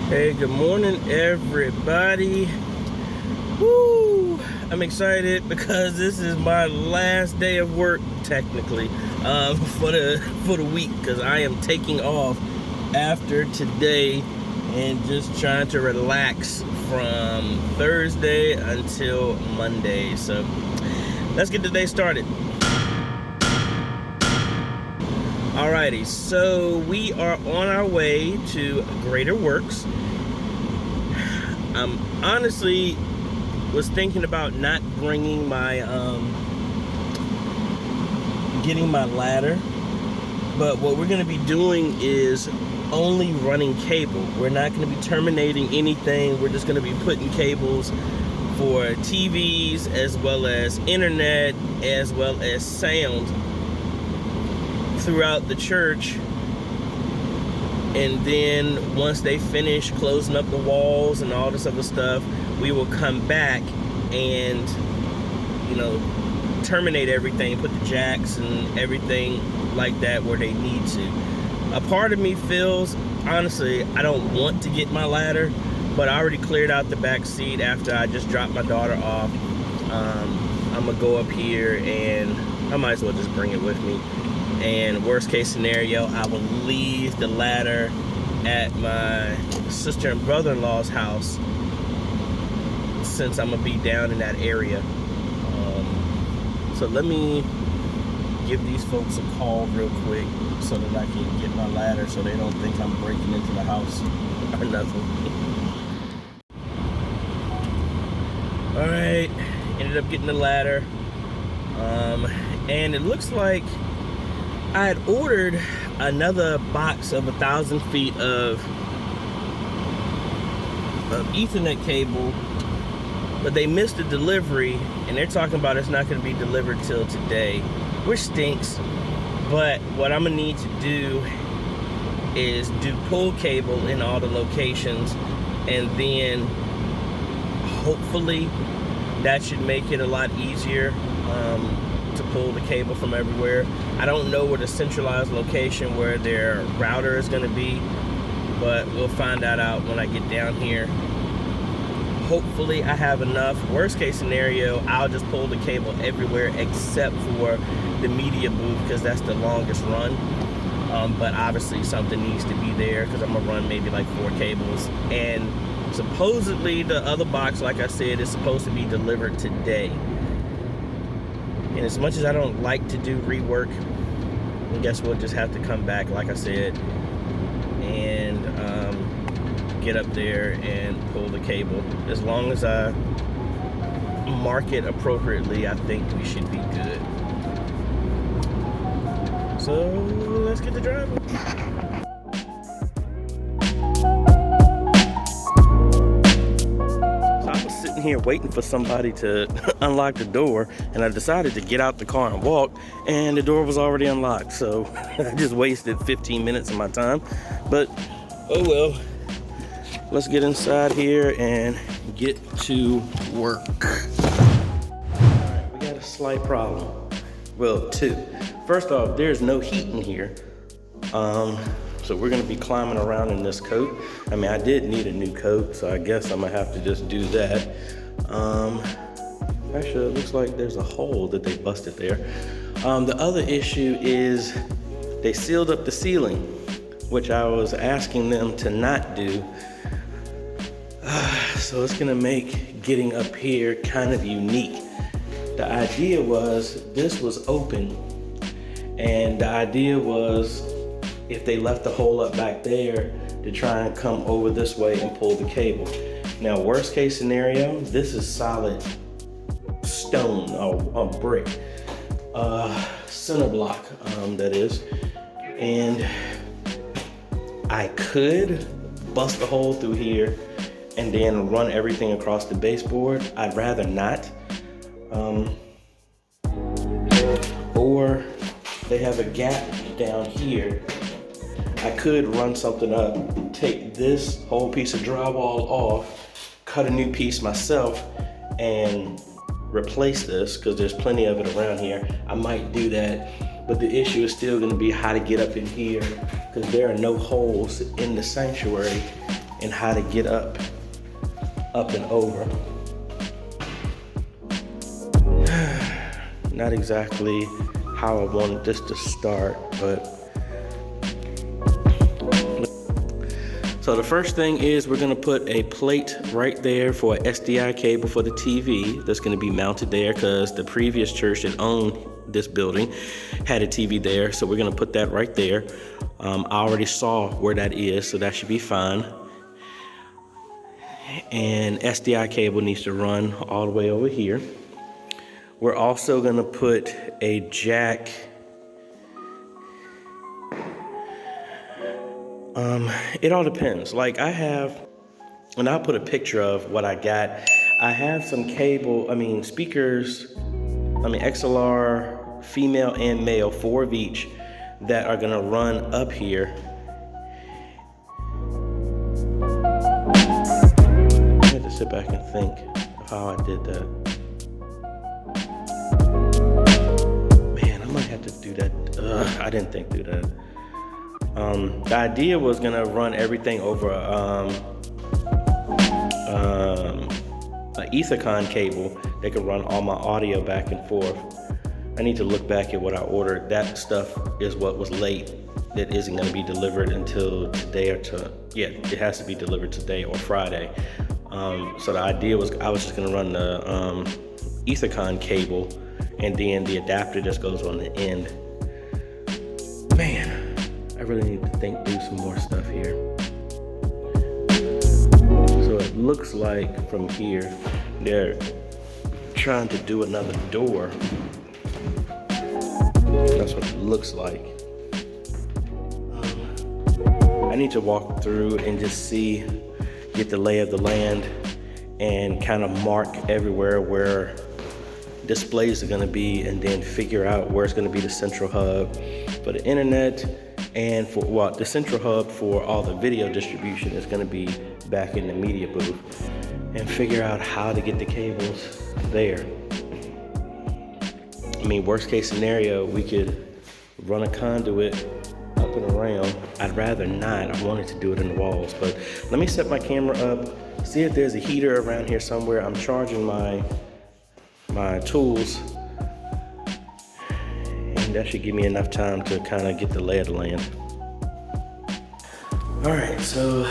Hey, good morning, everybody. Woo! I'm excited because this is my last day of work, technically, for the week, because I am taking off after today and just trying to relax from Thursday until Monday. So let's get the day started. Alrighty, so we are on our way to Greater Works. Honestly was thinking about not bringing my getting my ladder, but what we're going to be doing is only running cable. We're not going to be terminating anything. We're just going to be putting cables for TVs as well as internet as well as sound throughout the church. And then once they finish closing up the walls and all this other stuff, we will come back and, terminate everything, put the jacks and everything like that where they need to. A part of me feels, honestly, I don't want to get my ladder, but I already cleared out the back seat after I just dropped my daughter off. I'm gonna go up here and I might as well just bring it with me. And worst case scenario, I will leave the ladder at my sister and brother-in-law's house since I'm gonna be down in that area. So let me give these folks a call real quick so that I can get my ladder so they don't think I'm breaking into the house or nothing. All right, ended up getting the ladder. And it looks like I had ordered another box of 1,000 feet of Ethernet cable, but they missed the delivery, and they're talking about it's not going to be delivered till today, which stinks. But what I'm gonna need to do is do pull cable in all the locations, and then hopefully that should make it a lot easier to pull the cable from everywhere. I don't know where the centralized location where their router is going to be, but we'll find that out when I get down here. Hopefully I have enough. Worst case scenario, I'll just pull the cable everywhere except for the media booth because that's the longest run. But obviously something needs to be there because I'm gonna run maybe like 4 cables. And supposedly the other box, like I said, is supposed to be delivered today. And as much as I don't like to do rework, I guess we'll just have to come back, like I said, and get up there and pull the cable. As long as I mark it appropriately, I think we should be good. So let's get to driving. Here waiting for somebody to unlock the door, and I decided to get out the car and walk, and the door was already unlocked, so I just wasted 15 minutes of my time. But oh well, let's get inside here and get to work. Alright, we got a slight problem. Well, 2. First off, there's no heat in here, so we're gonna be climbing around in this coat. I mean, I did need a new coat, so I guess I'm gonna have to just do that. Actually, it looks like there's a hole that they busted there. The other issue is they sealed up the ceiling, which I was asking them to not do. So it's gonna make getting up here kind of unique. The idea was this was open, and the idea was if they left the hole up back there to try and come over this way and pull the cable. Now, worst case scenario, this is solid stone or brick, center block, that is. And I could bust a hole through here and then run everything across the baseboard. I'd rather not. Or they have a gap down here. I could run something up, take this whole piece of drywall off, cut a new piece myself, and replace this, because there's plenty of it around here. I might do that, but the issue is still gonna be how to get up in here, because there are no holes in the sanctuary and how to get up and over. Not exactly how I wanted this to start, but so the first thing is we're gonna put a plate right there for an SDI cable for the TV that's gonna be mounted there, because the previous church that owned this building had a TV there, so we're gonna put that right there. I already saw where that is, so that should be fine. And SDI cable needs to run all the way over here. We're also gonna put a jack. It all depends. Like I have, and I'll put a picture of what I got. I have some speakers, XLR, female and male, 4 of each, that are gonna run up here. I had to sit back and think of how I did that. Man, I might have to do that. I didn't think through that. The idea was gonna run everything over an Ethercon cable that could run all my audio back and forth. I need to look back at what I ordered. That stuff is what was late. That isn't gonna be delivered until today it has to be delivered today or Friday. So the idea was I was just gonna run the Ethercon cable and then the adapter just goes on the end. Man, I really need to think through some more stuff here. So it looks like from here, they're trying to do another door. That's what it looks like. I need to walk through and just get the lay of the land and kind of mark everywhere where displays are gonna be, and then figure out where it's gonna be the central hub for the internet, and for the central hub for all the video distribution is gonna be back in the media booth, and figure out how to get the cables there. Worst case scenario, we could run a conduit up and around. I'd rather not. I wanted to do it in the walls, but let me set my camera up, see if there's a heater around here somewhere. I'm charging my tools, and that should give me enough time to kind of get the lay of the land. All right, so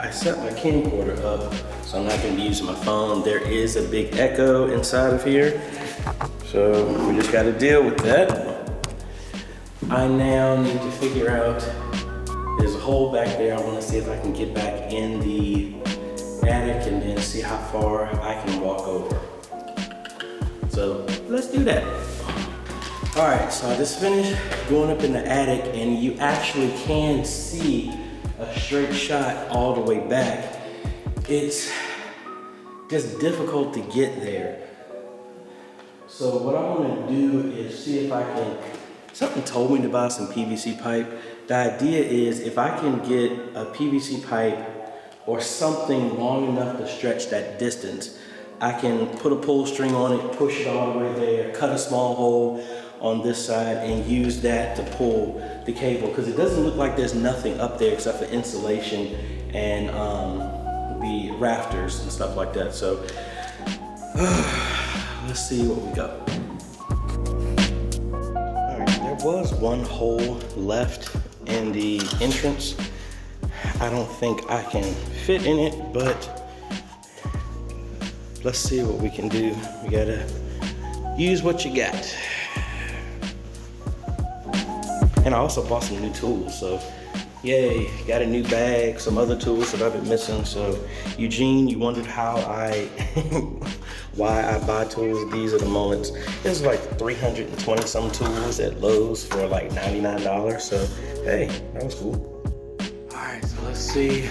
I set my camcorder up, so I'm not gonna be using my phone. There is a big echo inside of here, so we just gotta deal with that. I now need to figure out, there's a hole back there. I wanna see if I can get back in the attic and then see how far I can walk over. So let's do that. All right, so I just finished going up in the attic, and you actually can see a straight shot all the way back. It's just difficult to get there. So what I want to do is see if I can, something told me to buy some PVC pipe. The idea is if I can get a PVC pipe or something long enough to stretch that distance, I can put a pull string on it, push it all the way there, cut a small hole on this side, and use that to pull the cable, because it doesn't look like there's nothing up there except for insulation and the rafters and stuff like that. So let's see what we got. All right, there was one hole left in the entrance. I don't think I can fit in it, but let's see what we can do. We gotta use what you got. And I also bought some new tools, so yay, got a new bag, some other tools that I've been missing. So Eugene, you wondered why I buy tools. These are the moments. There's like 320 some tools at Lowe's for like $99. So hey, that was cool. All right, so let's see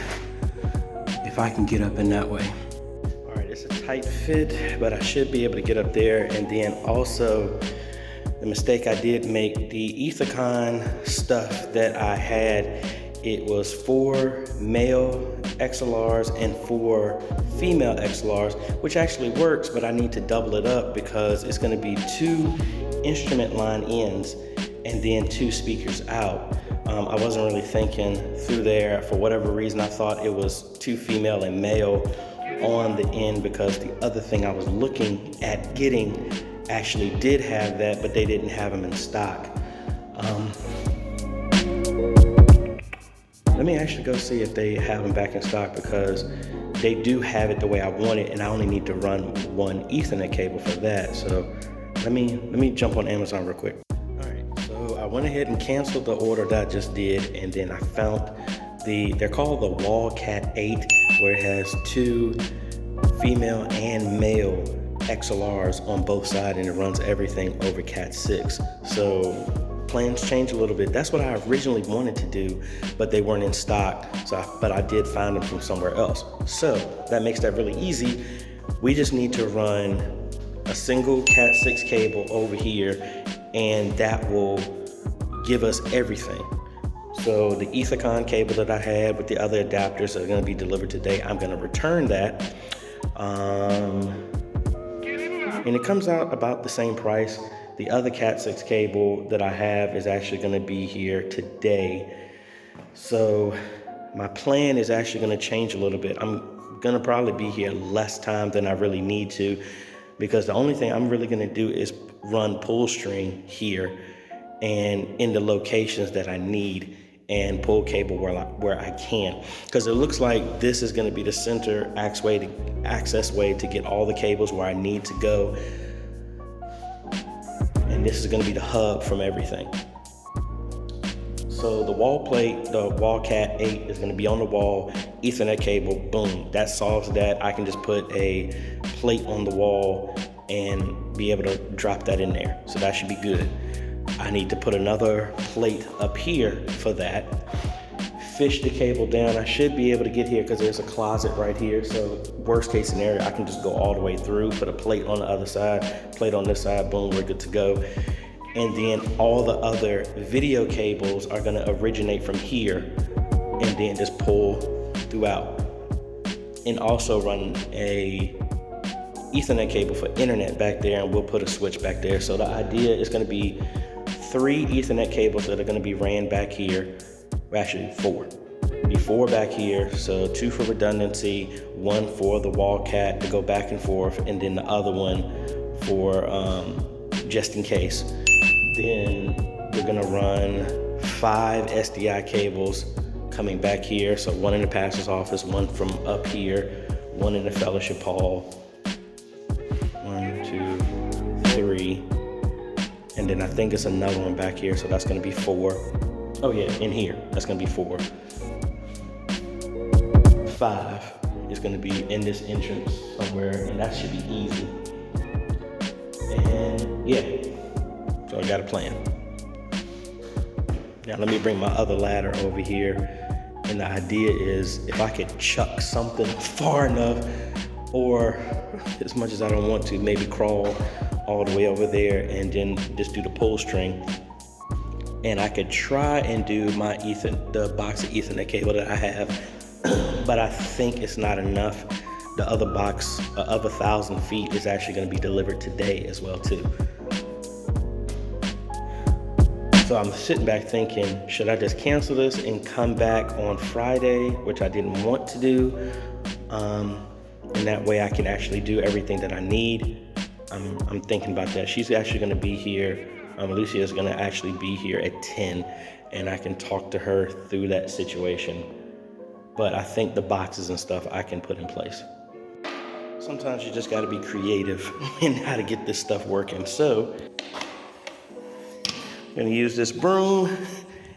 if I can get up in that way. All right, it's a tight fit, but I should be able to get up there. And then also, the mistake I did make, the Ethercon stuff that I had, it was 4 male XLRs and 4 female XLRs, which actually works, but I need to double it up because it's gonna be 2 instrument line ins and then 2 speakers out. I wasn't really thinking through there. For whatever reason, I thought it was 2 female and male on the end, because the other thing I was looking at getting actually did have that, but they didn't have them in stock. Let me actually go see if they have them back in stock, because they do have it the way I want it, and I only need to run 1 Ethernet cable for that. So let me jump on Amazon real quick. All right, so I went ahead and canceled the order that I just did, and then I found they're called the Wildcat 8, where it has 2 female and male XLRs on both sides, and it runs everything over Cat 6. So plans change a little bit. That's what I originally wanted to do, but they weren't in stock. But I did find them from somewhere else. So that makes that really easy. We just need to run a single Cat 6 cable over here, and that will give us everything. So the Ethercon cable that I had with the other adapters are going to be delivered today. I'm going to return that. And it comes out about the same price. The other Cat 6 cable that I have is actually going to be here today. So my plan is actually going to change a little bit. I'm going to probably be here less time than I really need to, because the only thing I'm really going to do is run pull string here and in the locations that I need, and pull cable where I can. Because it looks like this is going to be the center access way to get all the cables where I need to go. And this is going to be the hub from everything. So the wall plate, the Wildcat 8, is going to be on the wall, Ethernet cable, boom. That solves that. I can just put a plate on the wall and be able to drop that in there. So that should be good. I need to put another plate up here for that. Fish the cable down. I should be able to get here because there's a closet right here. So worst case scenario, I can just go all the way through, put a plate on the other side, plate on this side, boom, we're good to go. And then all the other video cables are gonna originate from here and then just pull throughout. And also run a Ethernet cable for internet back there, and we'll put a switch back there. So the idea is gonna be 3 Ethernet cables that are gonna be ran back here. Well, actually 4. Be 4 back here, so 2 for redundancy, 1 for the Wildcat to go back and forth, and then the other one for just in case. Then we're gonna run 5 SDI cables coming back here. So 1 in the pastor's office, 1 from up here, 1 in the fellowship hall. 1, 2, 3. And then I think it's another one back here, so that's gonna be 4. Oh yeah, in here, that's gonna be 4. 5 is gonna be in this entrance somewhere, and that should be easy. And yeah, so I got a plan. Now let me bring my other ladder over here. And the idea is if I could chuck something far enough, or as much as I don't want to, maybe crawl all the way over there and then just do the pull string. And I could try and do the box of Ethernet cable that I have, but I think it's not enough. The other box of 1,000 feet is actually gonna be delivered today as well too. So I'm sitting back thinking, should I just cancel this and come back on Friday, which I didn't want to do, and that way I can actually do everything that I need. I'm thinking about that. She's actually gonna be here. Lucia is gonna actually be here at 10, and I can talk to her through that situation. But I think the boxes and stuff I can put in place. Sometimes you just gotta be creative in how to get this stuff working. So, I'm gonna use this broom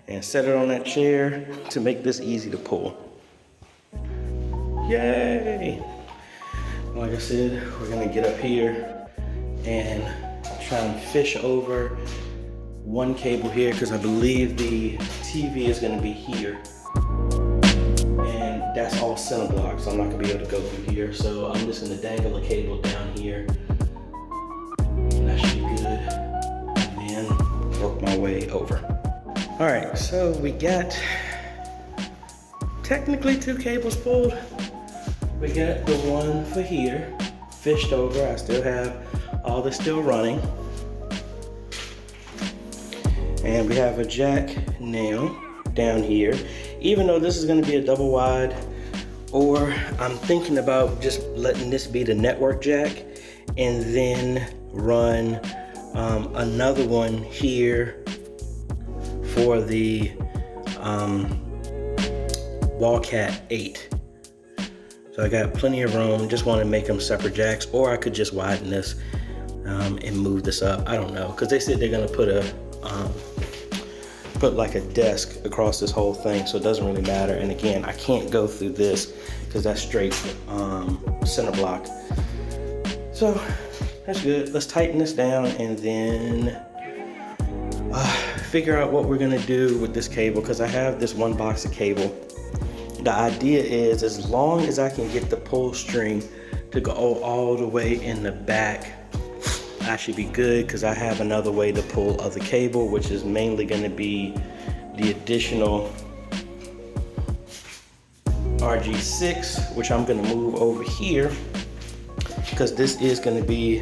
and set it on that chair to make this easy to pull. Yay! Like I said, we're gonna get up here and try and fish over 1 cable here, because I believe the TV is gonna be here. And that's all center block, so I'm not gonna be able to go through here. So I'm just gonna dangle a cable down here. And that should be good. And then work my way over. All right, so we got technically 2 cables pulled. We got the one for here, fished over. I still have all this still running. And we have a jack nail down here, even though this is going to be a double wide, or I'm thinking about just letting this be the network jack and then run another one here for the Wildcat 8. So I got plenty of room, just want to make them separate jacks, or I could just widen this and move this up. I don't know, because they said they're gonna put like a desk across this whole thing, so it doesn't really matter. And again, I can't go through this because that's straight center block. So that's good. Let's tighten this down and then figure out what we're gonna do with this cable, because I have this one box of cable. The idea is, as long as I can get the pull string to go all the way in the back, I should be good, because I have another way to pull other cable, which is mainly going to be the additional RG6, which I'm going to move over here, because this is going to be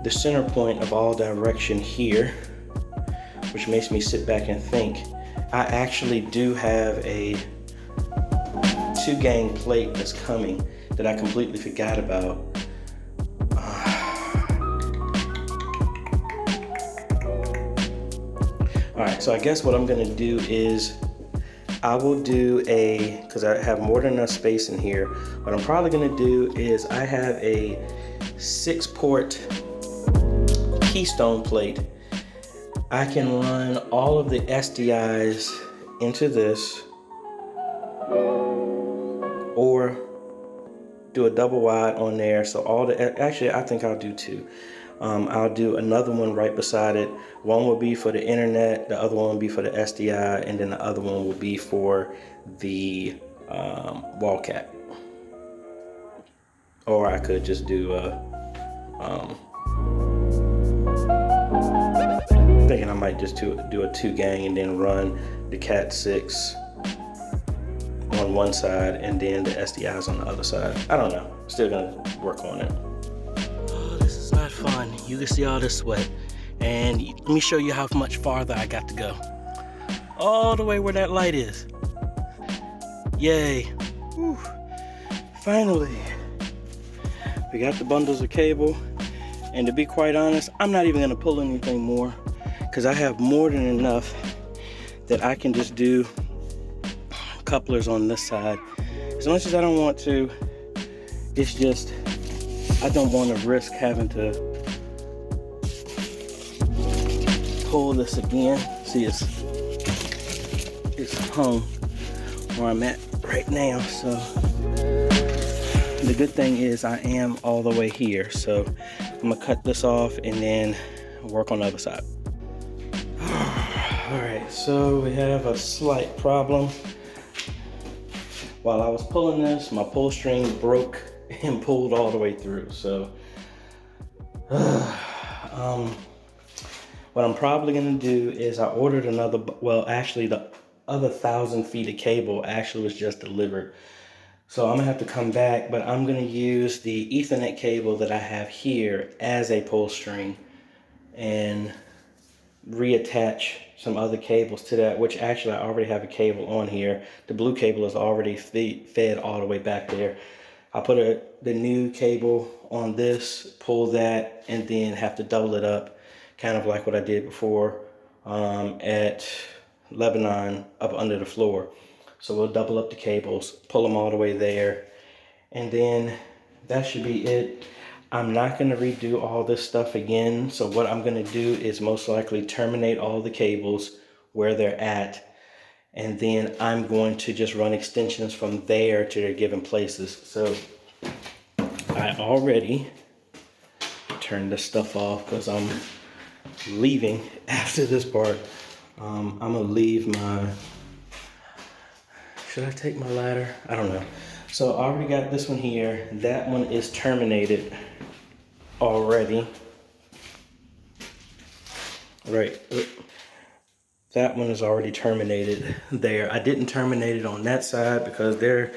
the center point of all direction here, which makes me sit back and think. I actually do have a 2-gang plate that's coming that I completely forgot about. All right, so I guess what I'm gonna do is I will do because I have more than enough space in here, what I'm probably gonna do is I have a 6-port keystone plate. I can run all of the SDIs into this, or do a double wide on there. So actually I think I'll do 2. I'll do another one right beside it. One will be for the internet, the other one will be for the SDI, and then the other one will be for the Wildcat. Or I could just do thinking I might just do a 2-gang and then run the Cat 6 on one side and then the SDIs on the other side. I don't know, still gonna work on it. Oh, this is not fun. You can see all this sweat. And let me show you how much farther I got to go. All the way where that light is. Yay. Whew. Finally. We got the bundles of cable. And to be quite honest, I'm not even gonna pull anything more, because I have more than enough that I can just do couplers on this side. As much as I don't want to, it's just, I don't want to risk having to pull this again. See, it's hung where I'm at right now. So the good thing is I am all the way here. So I'm gonna cut this off and then work on the other side. All right, so we have a slight problem. While I was pulling this, my pull string broke and pulled all the way through. So what I'm probably gonna do is I ordered another, well, actually the other 1,000 feet of cable actually was just delivered. So I'm gonna have to come back, but I'm gonna use the Ethernet cable that I have here as a pull string and reattach some other cables to that, which actually I already have a cable on here. The blue cable is already fed all the way back there. I'll put the new cable on this, pull that, and then have to double it up, kind of like what I did before at Lebanon up under the floor. So we'll double up the cables, pull them all the way there, and then that should be it. I'm not going to redo all this stuff again. So what I'm going to do is most likely terminate all the cables where they're at. And then I'm going to just run extensions from there to their given places. So I already turned this stuff off because I'm leaving after this part. I'm going to leave my, should I take my ladder? I don't know. So I already got this one here. That one is terminated already. Right. That one is already terminated there. I didn't terminate it on that side because the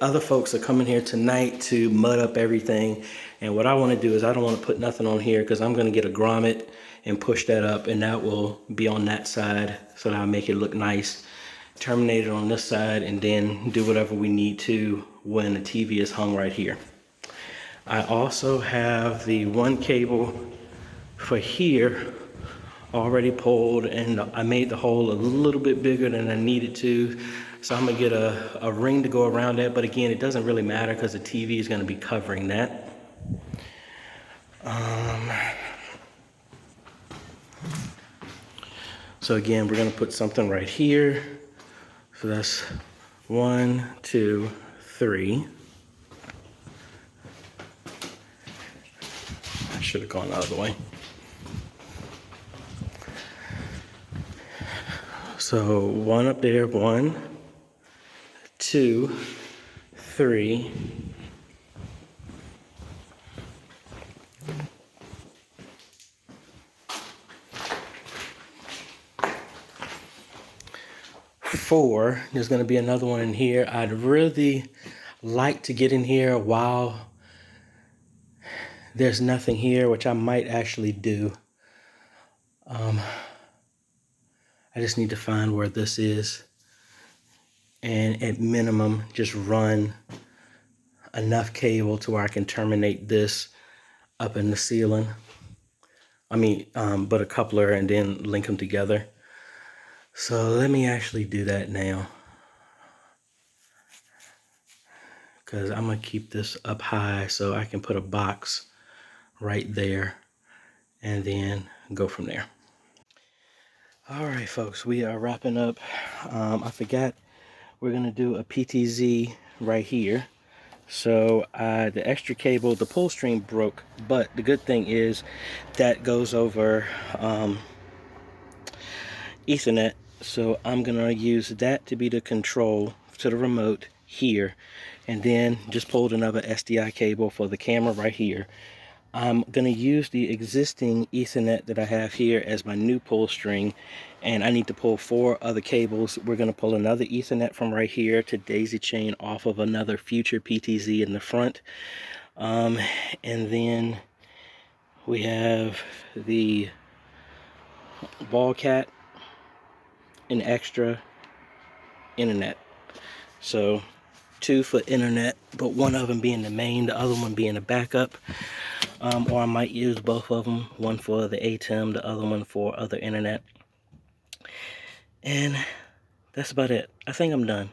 other folks are coming here tonight to mud up everything. And what I want to do is I don't want to put nothing on here because I'm going to get a grommet and push that up, and that will be on that side so that I'll make it look nice. terminate it on this side, and then do whatever we need to when the TV is hung right here. I also have the one cable for here already pulled, and I made the hole a little bit bigger than I needed to. So I'm gonna get a ring to go around that, but again, it doesn't really matter because the TV is gonna be covering that. So again, we're gonna put something right here. So that's 1, 2, 3. I should have gone the other way. So 1 up there, 1, 2, 3. Four. There's going to be another one in here. I'd really like to get in here while there's nothing here, which I might actually do. I just need to find where this is, and at minimum just run enough cable to where I can terminate this up in the ceiling. But a coupler, and then link them together. So let me actually do that now, because I'm gonna keep this up high so I can put a box right there and then go from there. All right, folks, we are wrapping up. I forgot we're gonna do a PTZ right here. So the extra cable, the pull string broke, but the good thing is that goes over Ethernet. So I'm gonna use that to be the control to the remote here, and then just pulled another SDI cable for the camera right here. I'm gonna use the existing Ethernet that I have here as my new pull string, and I need to pull 4 other cables. We're gonna pull another Ethernet from right here to daisy chain off of another future PTZ in the front. And then we have the ball cat and extra internet. So 2 for internet, but one of them being the main, the other one being a backup. Or I might use both of them, one for the ATEM, the other one for other internet. And that's about it. I think I'm done.